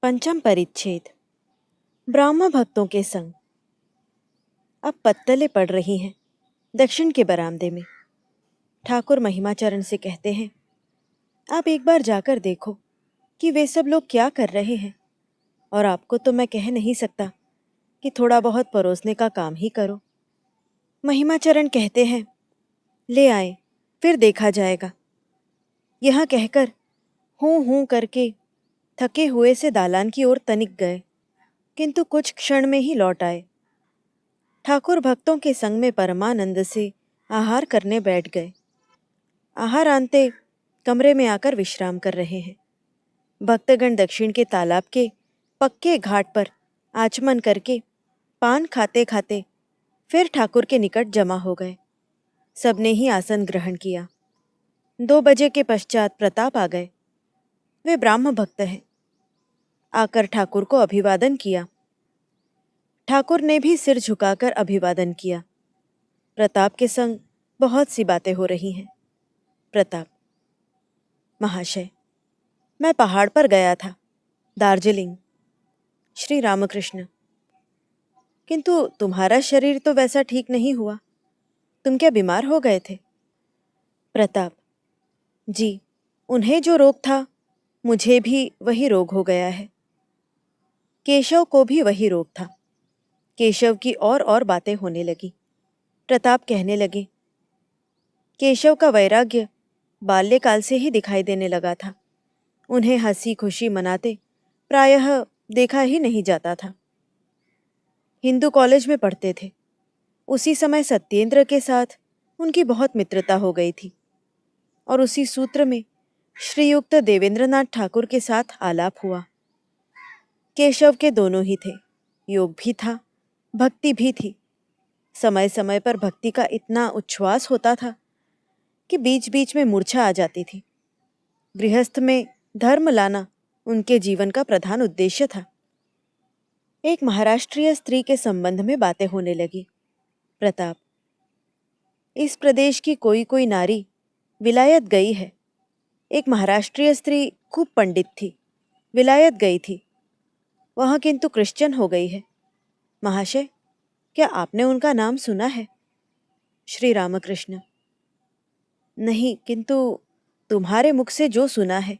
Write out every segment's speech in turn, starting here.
पंचम परिच्छेद। ब्राह्मण भक्तों के संग। अब पत्तलें पड़ रही हैं दक्षिण के बरामदे में। ठाकुर महिमाचरण से कहते हैं, आप एक बार जाकर देखो कि वे सब लोग क्या कर रहे हैं, और आपको तो मैं कह नहीं सकता कि थोड़ा बहुत परोसने का काम ही करो। महिमाचरण कहते हैं, ले आए, फिर देखा जाएगा। यह कहकर हूँ हूँ करके थके हुए से दालान की ओर तनिक गए, किंतु कुछ क्षण में ही लौट आए। ठाकुर भक्तों के संग में परमानंद से आहार करने बैठ गए। आहार आनते कमरे में आकर विश्राम कर रहे हैं। भक्तगण दक्षिण के तालाब के पक्के घाट पर आचमन करके पान खाते खाते फिर ठाकुर के निकट जमा हो गए। सबने ही आसन ग्रहण किया। 2 बजे के पश्चात प्रताप आ गए। वे ब्राह्म भक्त हैं। आकर ठाकुर को अभिवादन किया। ठाकुर ने भी सिर झुकाकर अभिवादन किया। प्रताप के संग बहुत सी बातें हो रही हैं। प्रताप, महाशय, मैं पहाड़ पर गया था, दार्जिलिंग। श्री रामकृष्ण, किंतु तुम्हारा शरीर तो वैसा ठीक नहीं हुआ। तुम क्या बीमार हो गए थे? प्रताप, जी, उन्हें जो रोग था मुझे भी वही रोग हो गया है। केशव को भी वही रोग था। केशव की और बातें होने लगी। प्रताप कहने लगे, केशव का वैराग्य बाल्यकाल से ही दिखाई देने लगा था। उन्हें हंसी खुशी मनाते प्रायः देखा ही नहीं जाता था। हिंदू कॉलेज में पढ़ते थे। उसी समय सत्येंद्र के साथ उनकी बहुत मित्रता हो गई थी, और उसी सूत्र में श्रीयुक्त देवेंद्रनाथ ठाकुर के साथ आलाप हुआ। केशव के दोनों ही थे, योग भी था, भक्ति भी थी। समय समय पर भक्ति का इतना उच्छ्वास होता था कि बीच बीच में मूर्छा आ जाती थी। गृहस्थ में धर्म लाना उनके जीवन का प्रधान उद्देश्य था। एक महाराष्ट्रीय स्त्री के संबंध में बातें होने लगी। प्रताप, इस प्रदेश की कोई कोई नारी विलायत गई है। एक महाराष्ट्रीय स्त्री खूब पंडित थी, विलायत गई थी। वह किंतु क्रिश्चियन हो गई है। महाशय, क्या आपने उनका नाम सुना है? श्री रामकृष्ण, नहीं, किंतु तुम्हारे मुख से जो सुना है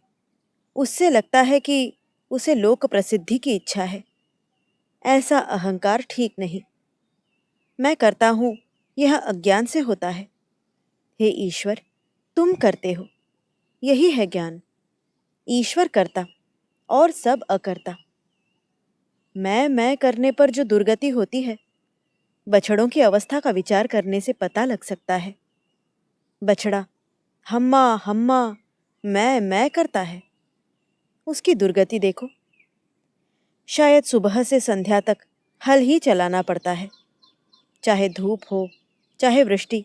उससे लगता है कि उसे लोक प्रसिद्धि की इच्छा है। ऐसा अहंकार ठीक नहीं। मैं करता हूँ यह अज्ञान से होता है। हे ईश्वर, तुम करते हो, यही है ज्ञान। ईश्वर करता और सब अकर्ता। मैं करने पर जो दुर्गति होती है, बछड़ों की अवस्था का विचार करने से पता लग सकता है। बछड़ा हम्मा हम्मा मैं करता है, उसकी दुर्गति देखो। शायद सुबह से संध्या तक हल ही चलाना पड़ता है, चाहे धूप हो, चाहे वृष्टि,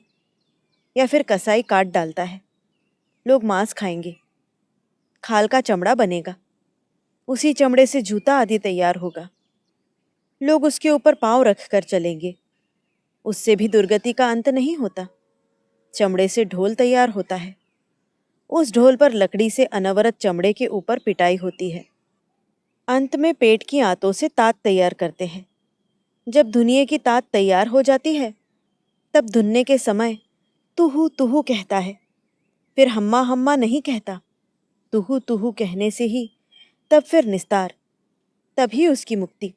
या फिर कसाई काट डालता है। लोग मांस खाएंगे, खाल का चमड़ा बनेगा, उसी चमड़े से जूता आदि तैयार होगा। लोग उसके ऊपर पांव रखकर चलेंगे, उससे भी दुर्गति का अंत नहीं होता। चमड़े से ढोल तैयार होता है, उस ढोल पर लकड़ी से अनवरत चमड़े के ऊपर पिटाई होती है। अंत में पेट की आंतों से तात तैयार करते हैं। जब धुनिये की तात तैयार हो जाती है, तब धुनने के समय तुहू तुहू कहता है, फिर हम्मा हम्मा नहीं कहता। तुहू तुहू कहने से ही तब फिर निस्तार, तभी उसकी मुक्ति।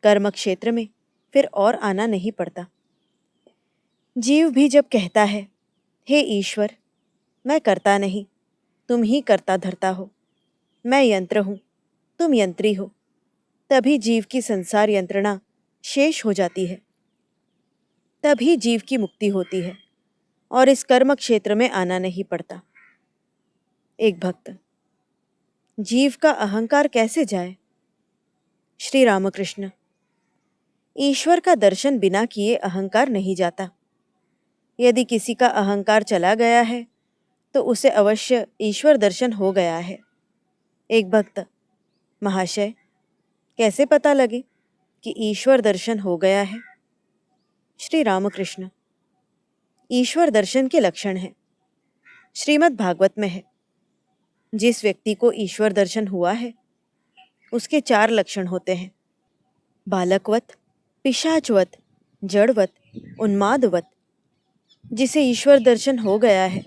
कर्म क्षेत्र में फिर और आना नहीं पड़ता। जीव भी जब कहता है, हे ईश्वर, मैं करता नहीं, तुम ही करता धरता हो, मैं यंत्र हूँ, तुम यंत्री हो, तभी जीव की संसार यंत्रणा शेष हो जाती है। तभी जीव की मुक्ति होती है और इस कर्म क्षेत्र में आना नहीं पड़ता। एक भक्त, जीव का अहंकार कैसे जाए? श्री रामकृष्ण, ईश्वर का दर्शन बिना किए अहंकार नहीं जाता। यदि किसी का अहंकार चला गया है तो उसे अवश्य ईश्वर दर्शन हो गया है। एक भक्त, महाशय, कैसे पता लगे कि ईश्वर दर्शन हो गया है? श्री रामकृष्ण, ईश्वर दर्शन के लक्षण हैं, श्रीमद् भागवत में है। जिस व्यक्ति को ईश्वर दर्शन हुआ है उसके 4 लक्षण होते हैं: बालकवत, पिशाचवत, जड़वत, उन्मादवत। जिसे ईश्वर दर्शन हो गया है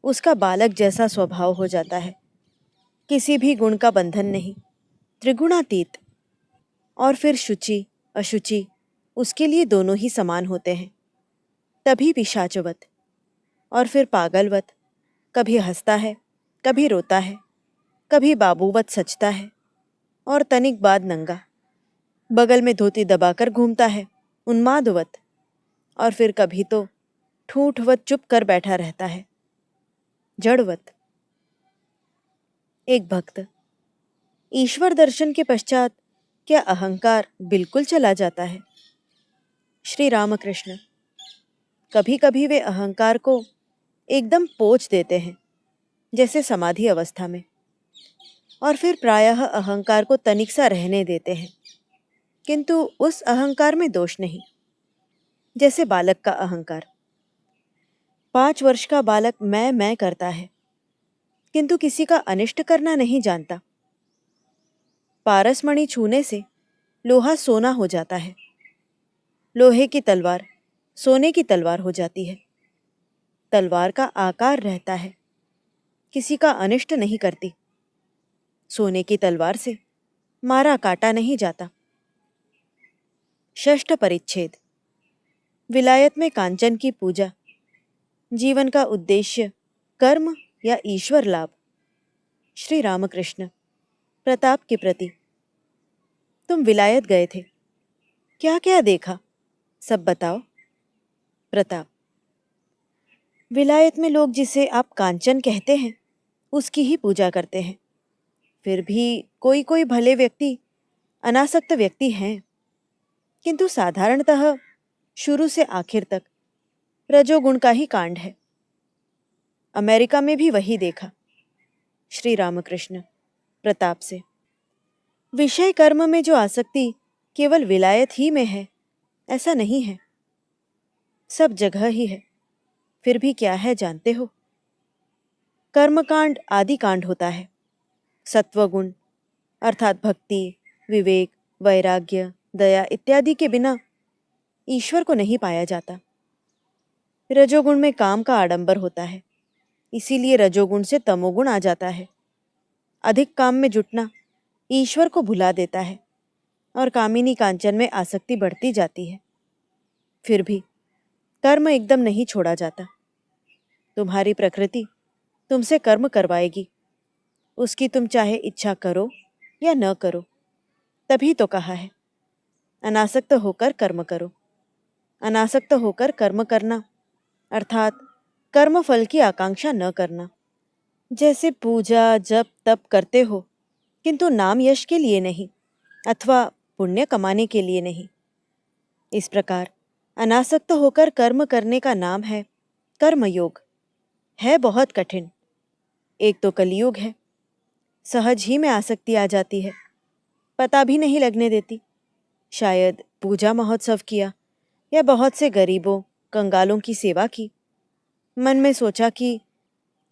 उसका बालक जैसा स्वभाव हो जाता है, किसी भी गुण का बंधन नहीं, त्रिगुणातीत। और फिर शुचि अशुचि उसके लिए दोनों ही समान होते हैं, तभी पिशाचवत। और फिर पागलवत, कभी हंसता है, कभी रोता है, कभी बाबूवत सचता है और तनिक बाद नंगा, बगल में धोती दबाकर घूमता है, उन्मादवत। और फिर कभी तो ठूठवत चुप कर बैठा रहता है, जड़वत। एक भक्त: ईश्वर दर्शन के पश्चात क्या अहंकार बिल्कुल चला जाता है? श्री रामकृष्ण: कभी कभी वे अहंकार को एकदम पोंछ देते हैं, जैसे समाधि अवस्था में, और फिर प्रायः अहंकार को तनिक सा रहने देते हैं, किंतु उस अहंकार में दोष नहीं, जैसे बालक का अहंकार। 5 वर्ष का बालक मैं करता है, किंतु किसी का अनिष्ट करना नहीं जानता। पारसमणि छूने से लोहा सोना हो जाता है, लोहे की तलवार सोने की तलवार हो जाती है। तलवार का आकार रहता है, किसी का अनिष्ट नहीं करती। सोने की तलवार से मारा काटा नहीं जाता। षष्ठ परिच्छेद: विलायत में कांचन की पूजा, जीवन का उद्देश्य कर्म या ईश्वर लाभ? श्री रामकृष्ण: प्रताप के प्रति: तुम विलायत गए थे, क्या क्या देखा, सब बताओ। प्रताप: विलायत में लोग जिसे आप कांचन कहते हैं उसकी ही पूजा करते हैं। फिर भी कोई कोई भले व्यक्ति, अनासक्त व्यक्ति हैं, किंतु साधारणतः शुरू से आखिर तक रजोगुण का ही कांड है। अमेरिका में भी वही देखा। श्री रामकृष्ण प्रताप से: विषय कर्म में जो आसक्ति केवल विलायत ही में है ऐसा नहीं है, सब जगह ही है। फिर भी क्या है जानते हो? कर्मकांड आदि कांड होता है। सत्वगुण अर्थात भक्ति, विवेक, वैराग्य, दया इत्यादि के बिना ईश्वर को नहीं पाया जाता। रजोगुण में काम का आडंबर होता है, इसीलिए रजोगुण से तमोगुण आ जाता है। अधिक काम में जुटना ईश्वर को भुला देता है और कामिनी कांचन में आसक्ति बढ़ती जाती है। फिर भी कर्म एकदम नहीं छोड़ा जाता। तुम्हारी प्रकृति तुमसे कर्म करवाएगी, उसकी तुम चाहे इच्छा करो या न करो। तभी तो कहा है अनासक्त होकर कर्म करो। अनासक्त होकर कर्म करना अर्थात कर्म फल की आकांक्षा न करना। जैसे पूजा जप तप करते हो, किंतु नाम यश के लिए नहीं अथवा पुण्य कमाने के लिए नहीं। इस प्रकार अनासक्त होकर कर्म करने का नाम है कर्मयोग। है बहुत कठिन। एक तो कलियुग है, सहज ही में आसक्ति आ जाती है, पता भी नहीं लगने देती। शायद पूजा महोत्सव किया या बहुत से गरीबों कंगालों की सेवा की, मन में सोचा कि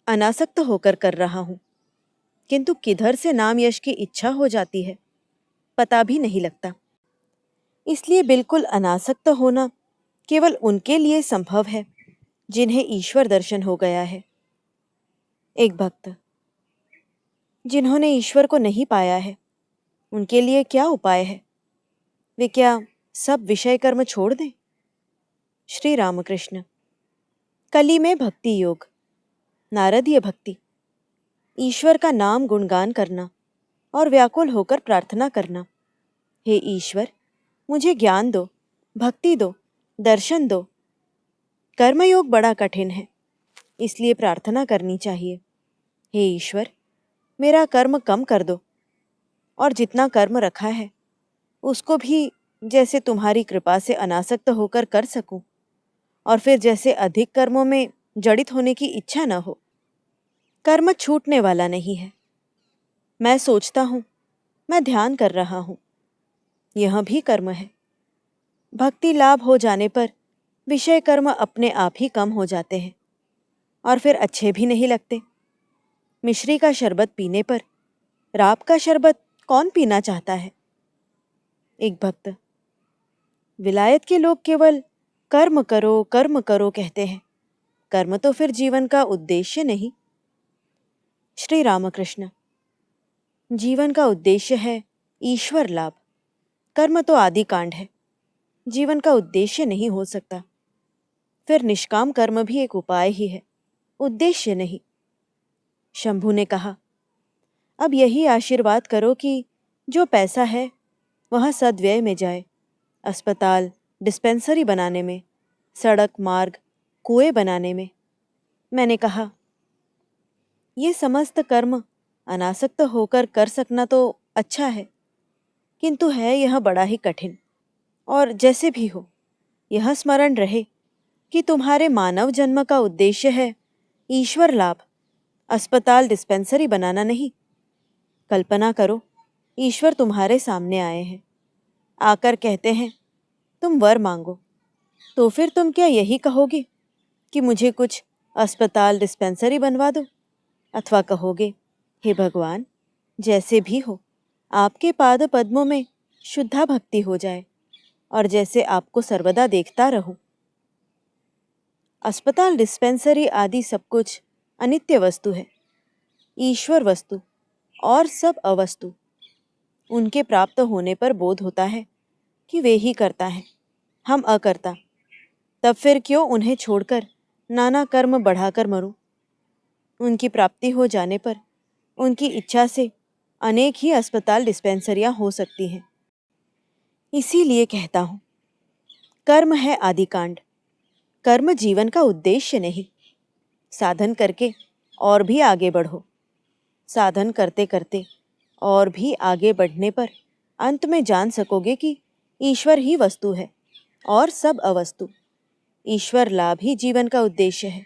अनासक्त होकर कर रहा हूँ, किंतु किधर से नाम यश की इच्छा हो जाती है, पता भी नहीं लगता। इसलिए बिल्कुल अनासक्त होना केवल उनके लिए संभव है जिन्हें ईश्वर दर्शन हो गया है। एक भक्त: जिन्होंने ईश्वर को नहीं पाया है उनके लिए क्या उपाय है? वे क्या सब विषय कर्म छोड़ दें? श्री रामकृष्ण: कली में भक्ति योग, नारदीय भक्ति, ईश्वर का नाम गुणगान करना और व्याकुल होकर प्रार्थना करना, हे ईश्वर मुझे ज्ञान दो, भक्ति दो, दर्शन दो। कर्मयोग बड़ा कठिन है, इसलिए प्रार्थना करनी चाहिए, हे ईश्वर मेरा कर्म कम कर दो और जितना कर्म रखा है उसको भी जैसे तुम्हारी कृपा से अनासक्त होकर कर सकूं, और फिर जैसे अधिक कर्मों में जड़ित होने की इच्छा न हो। कर्म छूटने वाला नहीं है। मैं सोचता हूँ, मैं ध्यान कर रहा हूँ, यह भी कर्म है। भक्ति लाभ हो जाने पर विषय कर्म अपने आप ही कम हो जाते हैं और फिर अच्छे भी नहीं लगते। मिश्री का शरबत पीने पर राब का शरबत कौन पीना चाहता है? एक भक्त: विलायत के लोग केवल कर्म करो कहते हैं। कर्म तो फिर जीवन का उद्देश्य नहीं। श्री रामकृष्ण: जीवन का उद्देश्य है ईश्वर लाभ। कर्म तो आदि कांड है, जीवन का उद्देश्य नहीं हो सकता। फिर निष्काम कर्म भी एक उपाय ही है, उद्देश्य नहीं। शंभू ने कहा, अब यही आशीर्वाद करो कि जो पैसा है वह सद्व्यय में जाए, अस्पताल डिस्पेंसरी बनाने में, सड़क मार्ग कुएं बनाने में। मैंने कहा, ये समस्त कर्म अनासक्त होकर कर सकना तो अच्छा है, किंतु है यह बड़ा ही कठिन। और जैसे भी हो, यह स्मरण रहे कि तुम्हारे मानव जन्म का उद्देश्य है ईश्वर लाभ, अस्पताल डिस्पेंसरी बनाना नहीं। कल्पना करो, ईश्वर तुम्हारे सामने आए हैं, आकर कहते हैं तुम वर मांगो, तो फिर तुम क्या यही कहोगे कि मुझे कुछ अस्पताल डिस्पेंसरी बनवा दो? अथवा कहोगे, हे भगवान, जैसे भी हो आपके पाद पद्मों में शुद्धा भक्ति हो जाए और जैसे आपको सर्वदा देखता रहूं। अस्पताल डिस्पेंसरी आदि सब कुछ अनित्य वस्तु है। ईश्वर वस्तु और सब अवस्तु। उनके प्राप्त होने पर बोध होता है कि वे ही करता है, हम अकर्ता। तब फिर क्यों उन्हें छोड़कर नाना कर्म बढ़ाकर मरूं? उनकी प्राप्ति हो जाने पर उनकी इच्छा से अनेक ही अस्पताल डिस्पेंसरियां हो सकती हैं। इसीलिए कहता हूं, कर्म है आदिकांड। कर्म जीवन का उद्देश्य नहीं। साधन करके और भी आगे बढ़ो। साधन करते करते और भी आगे बढ़ने पर अंत में जान सकोगे कि ईश्वर ही वस्तु है और सब अवस्तु। ईश्वर लाभ ही जीवन का उद्देश्य है।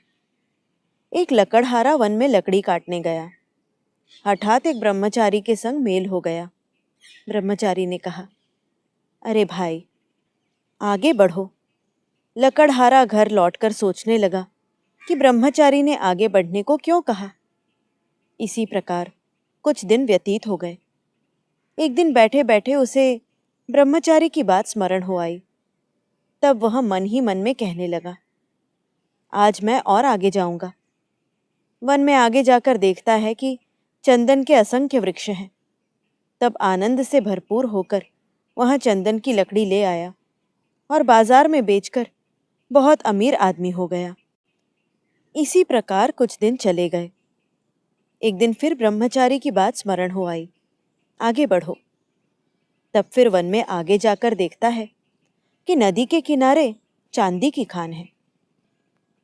एक लकड़हारा वन में लकड़ी काटने गया। हठात एक ब्रह्मचारी के संग मेल हो गया। ब्रह्मचारी ने कहा, अरे भाई, आगे बढ़ो। लकड़हारा घर लौटकर सोचने लगा कि ब्रह्मचारी ने आगे बढ़ने को क्यों कहा। इसी प्रकार कुछ दिन व्यतीत हो गए। एक दिन बैठे बैठे उसे ब्रह्मचारी की बात स्मरण हो आई। तब वह मन ही मन में कहने लगा, आज मैं और आगे जाऊंगा। वन में आगे जाकर देखता है कि चंदन के असंख्य वृक्ष हैं। तब आनंद से भरपूर होकर वहां चंदन की लकड़ी ले आया और बाजार में बेचकर बहुत अमीर आदमी हो गया। इसी प्रकार कुछ दिन चले गए। एक दिन फिर ब्रह्मचारी की बात स्मरण हो आई, आगे बढ़ो। तब फिर वन में आगे जाकर देखता है कि नदी के किनारे चांदी की खान है।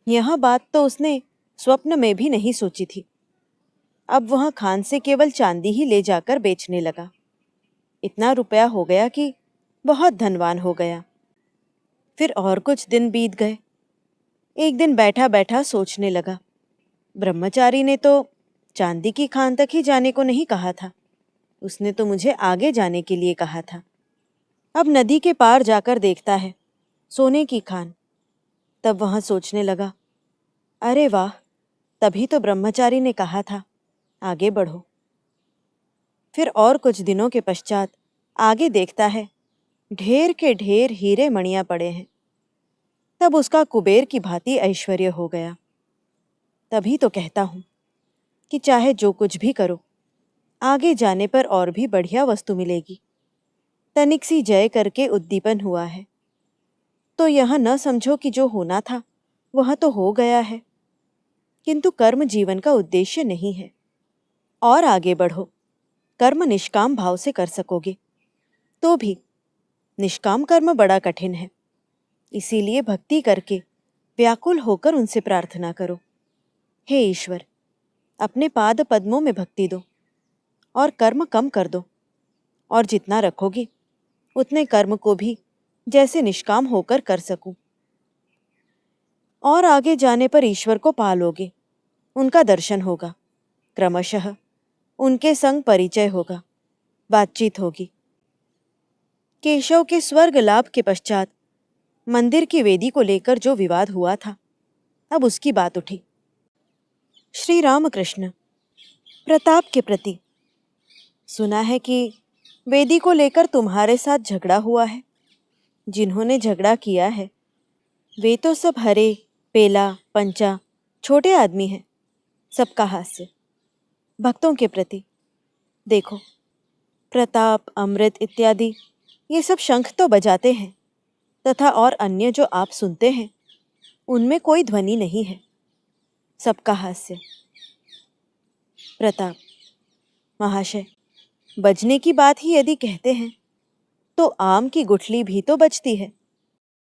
यह बात तो उसने स्वप्न में भी नहीं सोची थी। अब वह खान से केवल चांदी ही ले जाकर बेचने लगा। इतना रुपया हो गया कि बहुत धनवान हो गया। फिर और कुछ दिन बीत गए। एक दिन बैठा बैठा सोचने लगा, ब्रह्मचारी ने तो चांदी की खान तक ही जाने को नहीं कहा था, उसने तो मुझे आगे जाने के लिए कहा था। अब नदी के पार जाकर देखता है सोने की खान। तब वह सोचने लगा, अरे वाह, तभी तो ब्रह्मचारी ने कहा था आगे बढ़ो। फिर और कुछ दिनों के पश्चात आगे देखता है ढेर के ढेर हीरे मणियां पड़े हैं। तब उसका कुबेर की भांति ऐश्वर्य हो गया। तभी तो कहता हूं कि चाहे जो कुछ भी करो, आगे जाने पर और भी बढ़िया वस्तु मिलेगी। तनिक सी जय करके उद्दीपन हुआ है तो यह न समझो कि जो होना था वह तो हो गया है, किंतु कर्म जीवन का उद्देश्य नहीं है। और आगे बढ़ो। कर्म निष्काम भाव से कर सकोगे, तो भी निष्काम कर्म बड़ा कठिन है। इसीलिए भक्ति करके व्याकुल होकर उनसे प्रार्थना करो, हे ईश्वर, अपने पाद पद्मों में भक्ति दो और कर्म कम कर दो, और जितना रखोगे उतने कर्म को भी जैसे निष्काम होकर कर सकूं। और आगे जाने पर ईश्वर को पालोगे, उनका दर्शन होगा, क्रमशः उनके संग परिचय होगा, बातचीत होगी। केशव के स्वर्ग लाभ के पश्चात मंदिर की वेदी को लेकर जो विवाद हुआ था, अब उसकी बात उठी। श्री रामकृष्ण, प्रताप के प्रति सुना है कि वेदी को लेकर तुम्हारे साथ झगड़ा हुआ है। जिन्होंने झगड़ा किया है वे तो सब हरे, पेला, पंचा छोटे आदमी हैं। सबका हास्य भक्तों के प्रति। देखो, प्रताप, अमृत इत्यादि ये सब शंख तो बजाते हैं, तथा और अन्य जो आप सुनते हैं उनमें कोई ध्वनि नहीं है। सबका हास्य। प्रताप, महाशय, बजने की बात ही यदि कहते हैं तो आम की गुठली भी तो बजती है।